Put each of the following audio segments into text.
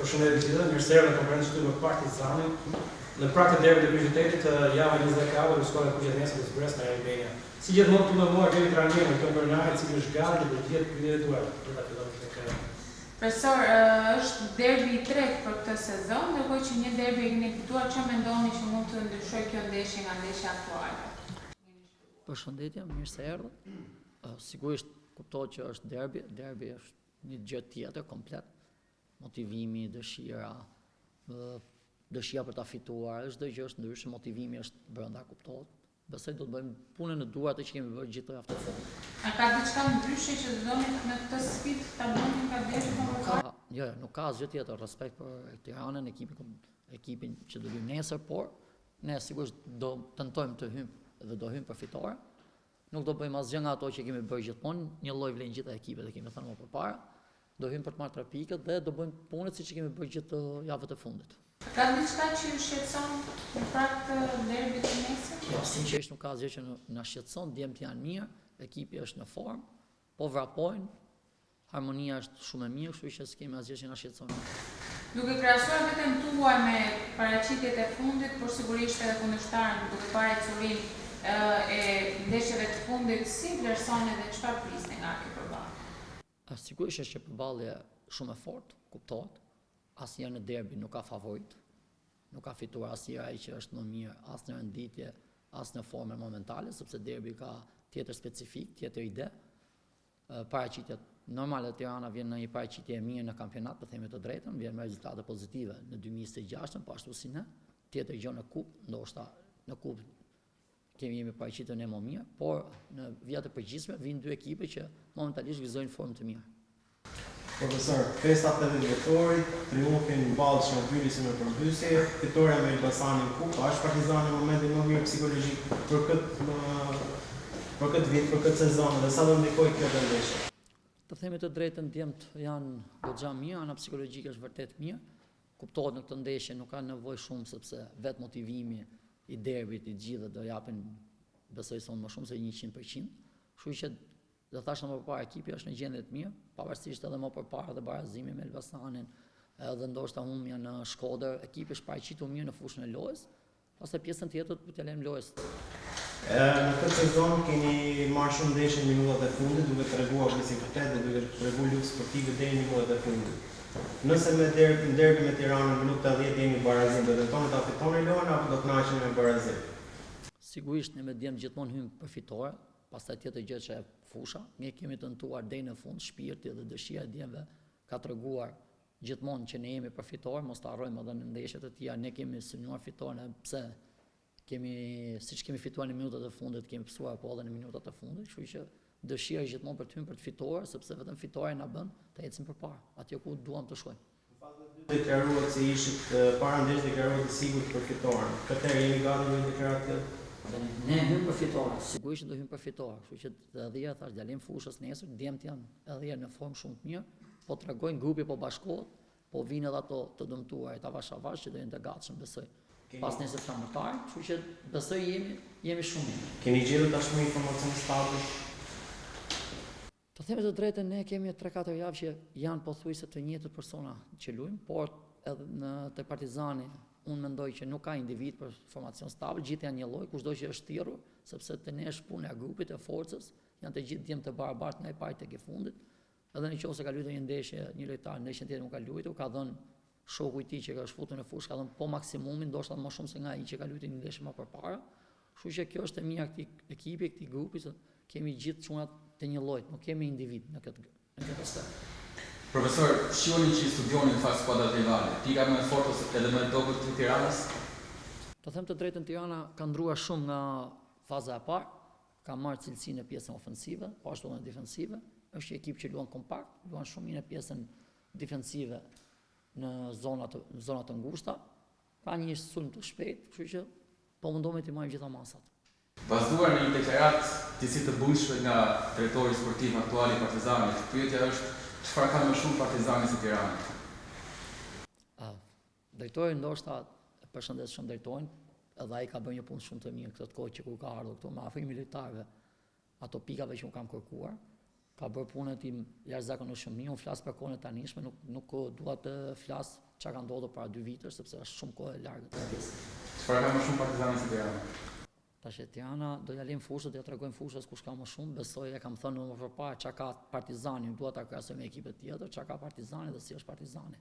Përshëndetje gjithëve, mirë se erdhët në konferencën këtu me Partizanin. Në prag të derbit të kryeqytetit, java 24 u shkoi kuqja e nesër të Zbres në Albania. Si gjithmonë këtu me mua Gjeni Tranier, në kampionat i cili është gati për të gjithë pyetjet tuaja. Do ta fillojmë tek Profesor, është derbi i tretë për këtë sezon, ndërkohë që një derbi e keni fituar, çfarë mendoni që mund të ndryshojë kjo ndeshje nga ndeshja aktuale? Përshëndetje, mirë se erdhët. Sigurisht kuptohet që është derbi, derbi është një gjë tjetër komplet. Motivimi, dëshira për ta fituar, çdo gjë është ndryshe, motivimi është brenda, kuptohet. Besoj do të bëjmë punën e duhur atë që kemi bërë gjithë javën e fundit. A ka diçka ndryshe që doni në këtë sfidë ta bëni nga derbi kombëtar? Jo, nuk ka asgjë tjetër, respekt për Tiranën, ekipin që do vyjmë nesër, por ne sigurisht do tentojmë të hyjmë dhe do hyjmë për fitore. Nuk do bëjmë asgjë nga ato që kemi bërë gjithmonë, një lloj vlen gjitha ekipet e kemi thënë më përpara. Do hyjmë për të marrë 3 pikët dhe do bëjmë punët siç kemi bërë gjithë javët e fundit. Ka diçka që ju shqetëson në prag të derbit të nesër? Jo, sinqerisht nuk ka asgjë që na shqetëson, djemtë janë mirë, ekipi është në formë, po vrapojnë, harmonia është shumë e mirë, kështu që s'kemi asgjë që na shqetëson. Duke krahasuar vetëm tuaj me paraqitjet e fundit, por sigurisht edhe kundërshtarën duke parë Curin e ndeshjeve të fundit, si vlerësoni dhe çfarë prisni nga kjo përballje? Sigurisht është që përballje shumë e fortë, kuptohet. Asnjëherë në derbi nuk ka favorit. Nuk ka fituar asnjëherë ai që është më mirë, as në renditje, as në formë momentale, sepse derbi ka tjetër specifik, tjetër ide. Paraqitjet normale Tirana vjen në një paraqitje e mirë në kampionat, të themi të drejtën, vjen me rezultate pozitive në 2026, po ashtu si ne. Tjetër gjë në kupë, ndoshta në kupë jemi paraqitën e më mirë, por në vijat e përgjithshme vijnë 2 ekipe që momentalisht gëzojnë formë të mirë. Profesor, festa 80 vjetorit, triumfin në Ballsh në Bylisin në përmbysje, fitoria me Elbasanin në Kupë, është Partizani në momentin më mirë psikologjik për këtë vit, për këtë sezon, dhe sa do ndikojë kjo ndeshje? Të themi të drejtën, djemt janë goxha mirë, ana psikologjike është vërtet mirë. Kuptohet në këtë ndeshje nuk ka nevojë shumë sepse vetë motivimi i derbit i gjithë do japin, besoj son më shumë se 100%. Kështu që do thashë më përpara ekipi është në gjendje të mirë, pavarësisht edhe më përpara dhe barazimi me Elbasanin, edhe ndoshta humbja në Shkodër, ekipi është paraqitur mirë në fushën e lojës, pastaj pjesën tjetër do t'ja lejmë lojës. Në këtë sezon keni marrë shumë ndeshje në minutat e fundit, duke treguar agresivitet dhe duke treguar luftë sportive deri në minutat e fundit. Nëse me derbi me Tiranën në minutën 10 jemi barazim, do tentoni ta fitoni lojën apo do të kënaqeni me barazim? Sigurisht ne me djem gjithmonë hyjmë për fitore, pastaj tjetër gjë që fusha, ne kemi tentuar deri në fund, shpirti dhe dëshira e djemve ka treguar gjithmonë që ne jemi për fitore, mos ta harrojmë edhe në ndeshjet e tjera, ne kemi synuar fitoren pse siç kemi fituar në minutat e fundit, kemi pësuar po edhe në minutat e fundit, kështu që dëshira gjithmonë për të hyrë për të fituar, sepse vetëm fitoria na bën të ecim përpara, atje ku duam të shkojmë. Në fazën e dytë deklaruat se ishit para ndeshjes deklaruat të sigurt për fitoren. Këtë jemi gati me deklaratë. Ne hyjmë për fitore, sigurisht do hyjmë për fitore, kështu që edhe ja thash dalim fushës nesër, djemt janë edhe në formë shumë të mirë, po tregojnë grupi po bashkohet, po vinë edhe ato të dëmtuar, avash që do jenë të gatshëm, besoj. Pas nesër framëtar, kështu që besoj jemi shumë mirë. Keni gjetur tashmë informacion stabi? Të themi të drejtën, ne kemi 3-4 javë që janë pothuajse të njëjtët persona që luajmë, por edhe te Partizani unë mendoj që nuk ka individ për formacion stabil, gjithë janë një lloj, kushdo që është thirrur, sepse te ne është puna e grupit, e forcës, janë të gjithë djemë të barabartë nga i pari tek i fundit. Edhe nëse ka luajtur një ndeshje, një lojtar ndeshjen tjetër nuk ka luajtur, ka dhënë shoku i tij që ka shfutur në fushë, ka dhënë po maksimumin, ndoshta më shumë se nga ai që ka luajtur një ndeshje më përpara. Kështu që kjo është e mira këtij ekipi, këtij grupi, se kemi gjithë çunat të një llojit, nuk kemi individ në këtë step. Profesor, shihoni që studioni në fakt skuadrat rivale, pika më e fortë ose edhe më e dobët të Tiranës? Të them të drejtën, Tirana ka ndruar shumë nga faza e parë, ka marrë cilësi në pjesën ofensive, po ashtu edhe në defensive. Është një ekip që luan kompakt, luan shumë mirë në pjesën defensive në zona të ngushta. Ka një sulm të shpejtë, kështu që po mundohemi të marrim gjitha masat. Bazuar në një deklaratë disi të bujshme nga drejtori sportiv aktual i Partizanit, pyetja është çfarë ka më shumë Partizani se Tirana? Drejtori ndoshta e përshëndes shumë drejtorin, edhe ai ka bërë një punë shumë të mirë këtë kohë që kur ka ardhur këtu me afrimin militare, ato pikave që un kam kërkuar, ka bërë punën e tij jashtëzakonisht shumë mirë. Unë flas për kohën e tanishme, nuk dua të flas çka ka ndodhur para 2 viteve sepse është shumë kohë e largët e pjesë. Çfarë ka më shumë Partizani se Tirana? Tash Tirana do ja lëm fushën, do ja tregojmë fushës kush ka më shumë. Besoj e kam thënë më përpara çka ka Partizani, dua ta krahasoj me ekipet tjetër, çka ka Partizani dhe si është Partizani.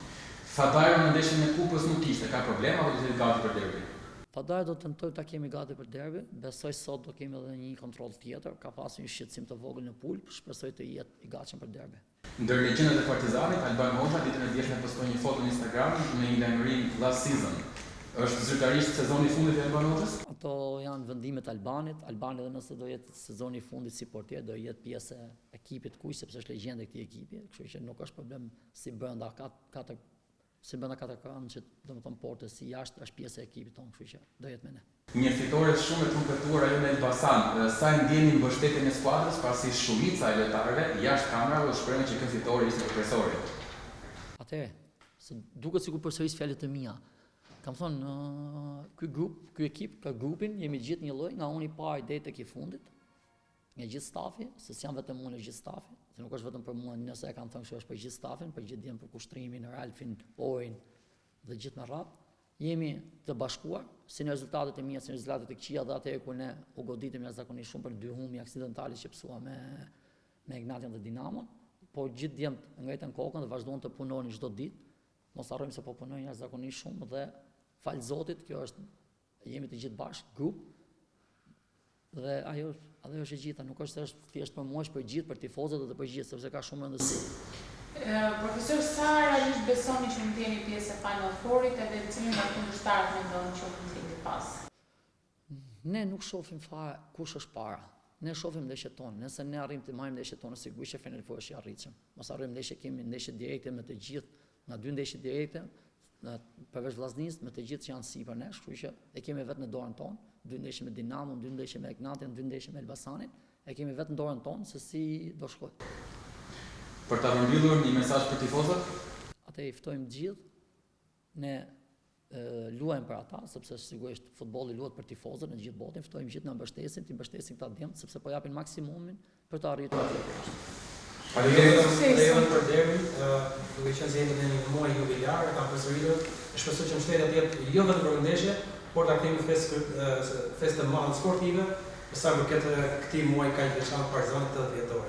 Fadajra në ndeshjen e kupës nuk kishte, ka problema apo do të jetë gati për derbi? Fadajra do të tentojmë ta kemi gati për derbi. Besoj sot do kemi edhe një kontroll tjetër. Ka pasur një shqetësim të vogël në pul, shpresoj të jetë i gatshëm për derbi. Ndër legjendat e Partizanit, Alban Hoxha ditën e djeshme postoi një foto në Instagram me një lajmërim last season. Është zyrtarisht sezoni i fundit i Alban Hoxhës? Ato janë vendimet e Albanit. Albani edhe nëse do jetë sezoni i fundit si portier, do jetë pjesë e ekipit kuj, sepse është legjendë e këtij ekipi, kështu që nuk është problem si brenda katër kranë që domethënë portës si jashtë është pjesë e ekipit tonë, kështu që do jetë me ne. Një fitore shumë e trumpetuar ajo me Elbasan. Sa e ndjeni mbështetjen e skuadrës pasi shumica e lojtarëve jashtë kamerave shprehin që ky fitore ishte përkresore. Atëherë, se duket sikur përsëris fjalët e mia. Kam thonë, ky ekip, ka grupin, jemi gjithë një lloj, nga unë i parë deri tek i fundit, nga gjithë stafi, se s'jam vetëm unë e gjithë stafi, se nuk është vetëm për mua, nëse e kam thënë kështu është për gjithë stafin, për gjithë djem për kushtrimin, Ralfin, Orin dhe gjithë me radhë. Jemi të bashkuar, si në rezultatet e mia, si në rezultatet e këqija dhe atëherë kur ne u goditëm jashtëzakonisht shumë për 2 humbi aksidentale që psua me Ignatian dhe Dinamon, por gjithë djemt ngritën kokën dhe vazhduan të punonin çdo ditë. Mos harrojmë se po punojnë jashtëzakonisht shumë dhe fal Zotit, kjo është jemi të gjithë bashkë, grup. Dhe ajo është e gjitha, nuk është se është thjesht për mua, është për gjithë, për tifozët dhe për gjithë, sepse ka shumë rëndësi. Profesor, sa realisht besoni që mund të jeni pjesë e Final Fourit edhe cilin nga kundërshtarët mendoni që mund të jeni pas? Ne nuk shohim fare kush është para. Ne shohim ndeshjet tonë. Nëse ne arrijmë të marrim ndeshjet tonë, sigurisht që Final Four është i arritshëm. Mos harrojmë kemi ndeshje direkte me të gjithë, nga 2 ndeshje direkte, përveç Vllaznisë, me të gjithë që janë sipër nesh, kështu që e kemi vetë në dorën tonë, 2 ndeshje me Dinamo, 2 ndeshje me Ignatian, 2 ndeshje me Elbasanin, e kemi vetë në dorën tonë se si do shkojë. Për ta mbylluar një mesazh për tifozët? Atë i ftojmë gjithë, ne luajmë për ata, sepse sigurisht futbolli luhet për tifozët në gjithë botën, ftojmë gjithë na mbështesin, ti mbështesin këta djemt, sepse po japin maksimumin për të arritur atë. Faleminderit për derbin, duke qenë se jemi në një muaj jubilar, kam përsëritur, shpresoj që mbështetja të jetë jo vetëm për ndeshje, por ta kemi festë të madhe sportive, sa për këtë muaj kaq veçantë Partizanit 80 vjetor.